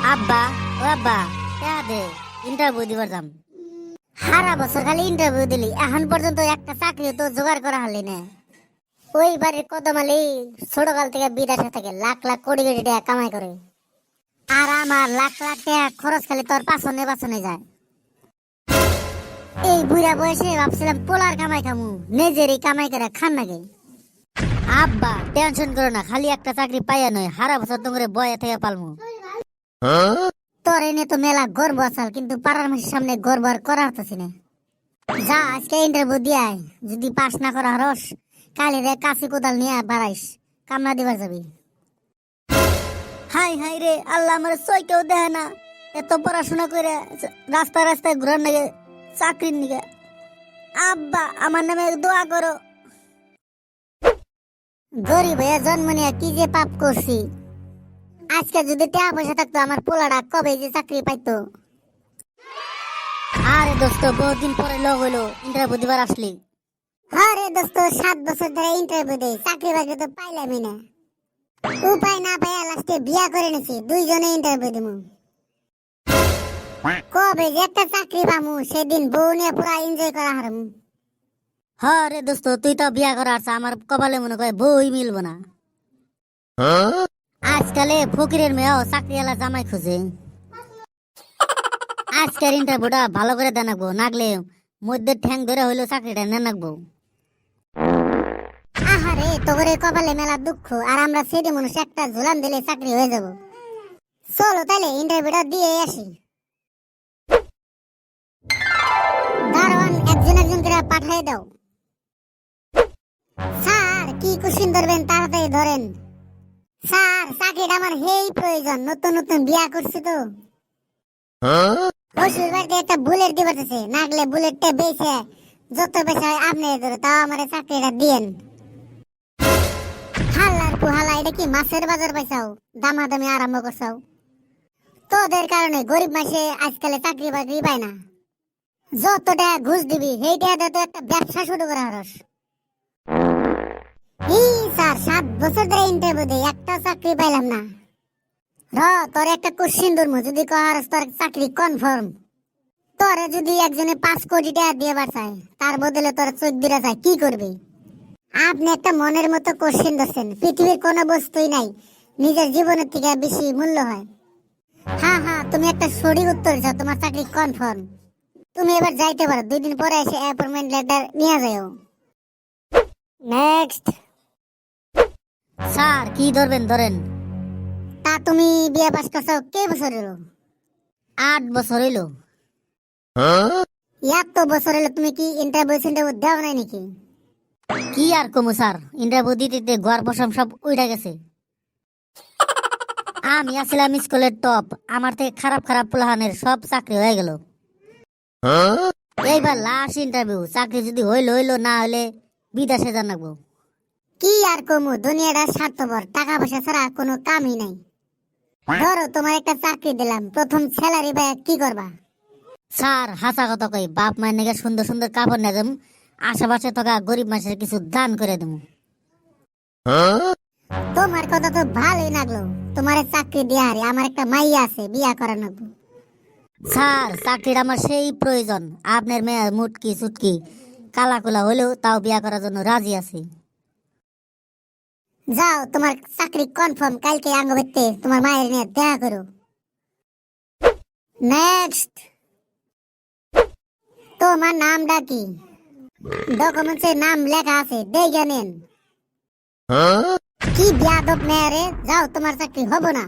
আব্বা ও আব্বা দে ইন্টারভিউ দিবার যাম। সারা বছর খালি ইন্টারভিউ দিলি, এখন পর্যন্ত একটা চাকরি তো জোগাড় করা হলি না। ওই বাড়ির কদমালি ছোটকাল থেকে বিদেশে থেকে লাখ লাখ কোটি কোটি টাকা কামাই করে, আর আমার লাখ লাখ টাকা খরচ খালি তোর পাছনে পাছনে যায়। এই বুড়া বয়সে ভাবছিলাম পোলার কামাই খামু, নিজেরই কামাই করে খান নাকি। আব্বা টেনশন করো না, খালি একটা চাকরি পাইয়া নয়, সারা বছর তোমার বয়ে থেকে পালমু। তোর এনে তো মেলা গর্ব আসাল, কিন্তু পাড়ার মানুষের সামনে গর্ব আর করা হতেছি না। যা আজকে ইন্টারভিউ দিয়ে আয়, যদি পাস না করা হরস কালি রে কাশি কোদাল নিয়ে বাড়াইস, কামনা দিবার যাবি। হাই হাই রে আল্লাহ, আমার সই কেউ দেখে না, এত পড়াশোনা করে রাস্তায় রাস্তায় ঘুরার নাগে চাকরির নিগে। আব্বা আমার নামে দোয়া করো। গরিব হয়ে জন্ম নিয়ে কি যে পাপ করছি, আজকে যদি টাকা পয়সা থাকতো আমার পোলাটা কবে যে চাকরি পাইতো। আরে দোস্ত বহুদিন পরে লোক হইলো, ইন্টারভিউ দিবার আসলি? আরে দোস্ত 7 বছর ধরে ইন্টারভিউ দেই, চাকরি বাকরি তো পাইলামই না। উপায় না পাইয়া লাস্টে বিয়া করে নিছি, দুইজনে ইন্টারভিউ দিমু। কবে যে একটা চাকরি পামু সেদিন বউ নিয়ে পুরা এনজয় করা হারমু। হ্যাঁ রে দোস্ত, তুই তো বিয়া করা আসছ, আমার কপালে মনে করে বউই মিলবো না। আজকালে ফকিরের মেয়েও চাকরিওয়ালা জামাই খুঁজে। আজকের ইন্টারভিউটা ভালো করে দেনাকবো, নাগলে মধ্যে ঠ্যাং ধরে হইলো চাকরিটা নেনাকবো। আহারে তোরে কপালে মেলা দুঃখ, আর আমরা সেটি মানুষ একটা ঝুলান দিলে চাকরি হয়ে যাব। চলো তাহলে ইন্টারভিউটা দিয়ে আসি। দারোয়ান একজন একজন করে পাঠিয়ে দাও। স্যার কি কোশ্চেন ধরবেন তাড়াতাড়ি ধরেন। স্যার চাকরিটা আমার হেই প্রয়োজন, নতুন নতুন বিয়া করছি তো। শ্বশুর বাড়িতে একটা বুলেট দিবাতেছে, নাগলে বুলেটটা বেচে যত পয়সা হয় আপনি ধরে তাও আমার চাকরিটা দিয়েন। হাল্লার পুহালা, এটা কি মাছের বাজার পাইছাও, দামাদামি আরম্ভ করছাও। তোদের কারণে গরিব মাসে আজকালে চাকরি বাকরি পায় না। যত টাকা ঘুষ দিবি সেই টাকা তো একটা ব্যবসা শুরু করা হরস। স্যার 7 বছর ধরে ইন্টারভিউ দেই, একটা চাকরি পাইলাম না। তোর একটা কোশ্চিন ধরমু, যদি কহারস তোর চাকরি কনফার্ম। তোরে যদি একজনে 5 কোটি টাকা দিয়ে বাড়ায়, তার বদলে তোর চোখ দিরা যায়, কি করবি? আপনি একটা মনের মতো কোশ্চিন ধরছেন, পৃথিবীর কোনো বস্তুই নাই নিজের জীবনের থেকে বেশি মূল্য হয়। হ্যাঁ হ্যাঁ, তুমি একটা সঠিক উত্তর দিছো, তোমার চাকরি কনফার্ম। তুমি এবার যাইতে পারো, 2 দিন পরে এসে অ্যাপয়েন্টমেন্ট লেটার নিয়ে যাও। নেক্সট। স্যার কি ধরবেন ধরেন। তা তুমি বিয়ে পাস করছো কে বছর হলো? 8 বছর হইলো। এত বছর হলো তুমি কি ইন্টারভিউ দেও নাই নাকি? কি আর কমু স্যার, ইন্টারভিউ দিতে ঘর বসম সব উইঠা গেছে। আমি আসলাম স্কুলের টপ, আমার থেকে খারাপ খারাপ প্লানের সব চাকরি হয়ে গেল। এইবার লাস্ট ইন্টারভিউ, চাকরি যদি হইলো হইলো, না হলে বিদেশে জানাবো। কি আর কমু, দুনিয়াটা স্বার্থপর, টাকা পয়সা ছাড়া কোনো কামই নাই। ধরো তোমার একটা চাকরি দিলাম, প্রথম স্যালারি পায় কি করবা? স্যার হাসা কথা কই, বাপ মায়ের নাকি সুন্দর সুন্দর কাপড় নিয়ে যাবো, আশেপাশে থাকা গরিব মানুষের কিছু দান করে দেবো। তোমার কথা তো ভালোই লাগলো, তোমার চাকরি দিয়ে হারি, আমার একটা মাইয়া আছে, বিয়া করানো। স্যার চাকরির আমার সেই প্রয়োজন, আপনার মেয়ে মুটকি চুটকি কালা কোলা হলেও তাও বিয়া করার জন্য রাজি আছি। যাও, তোমার চাকরি কনফার্ম, কালকে আঙ্গ ব্যক্তি তোমার মায়ের নিয়ে দেখা করো। নেক্সট। তোমার নামটা কি? ডকুমেন্টসে নাম লেখা আছে, দেখে নেন। কি বিয়াদব মেয়ে রে, যাও, তোমার চাকরি হবো না।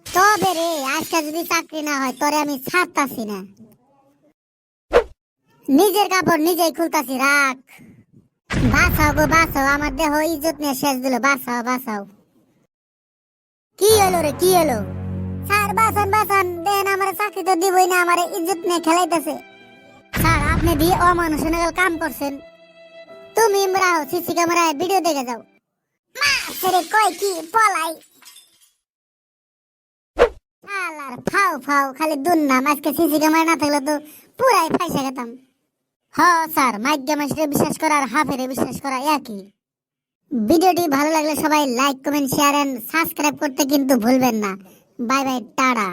তবে রে আজকে যদি চাকরি না হয় তোরে আমি ছাড়তাছি না। নিজের কাপড় নিজেই খুলতাছি, রাখ। বাঁচাও গো বাঁচাও, আমার দেহ ইজ্জত নিয়ে শেষ দিল, বাঁচাও বাঁচাও। কি এলো রে, কি এলো? স্যার বাঁচান বাঁচান, দেন আমার চাকরি তো দিবই না, আমার ইজ্জত নিয়ে খেলাইতেছে। স্যার আপনি দিয়ে অমানুষের কাম করছেন, তুমি ইমরাও সিসি ক্যামেরায় ভিডিও দেখে যাও। মা ছেড়ে কই কি পলাই। আলার ফাও ফাও খালি দুর্নাম, আজকে সিসি ক্যামেরা না থাকলে তো পুরাই ফাইসা গেতাম। হ্যাঁ স্যার, মাইগ্যা মাসিরে বিশ্বাস করা আর হাফেরে বিশ্বাস করা একই। ভিডিওটি ভালো লাগলে সবাই like comment share and subscribe করতে কিন্তু ভুলবেন না। Bye bye, tata.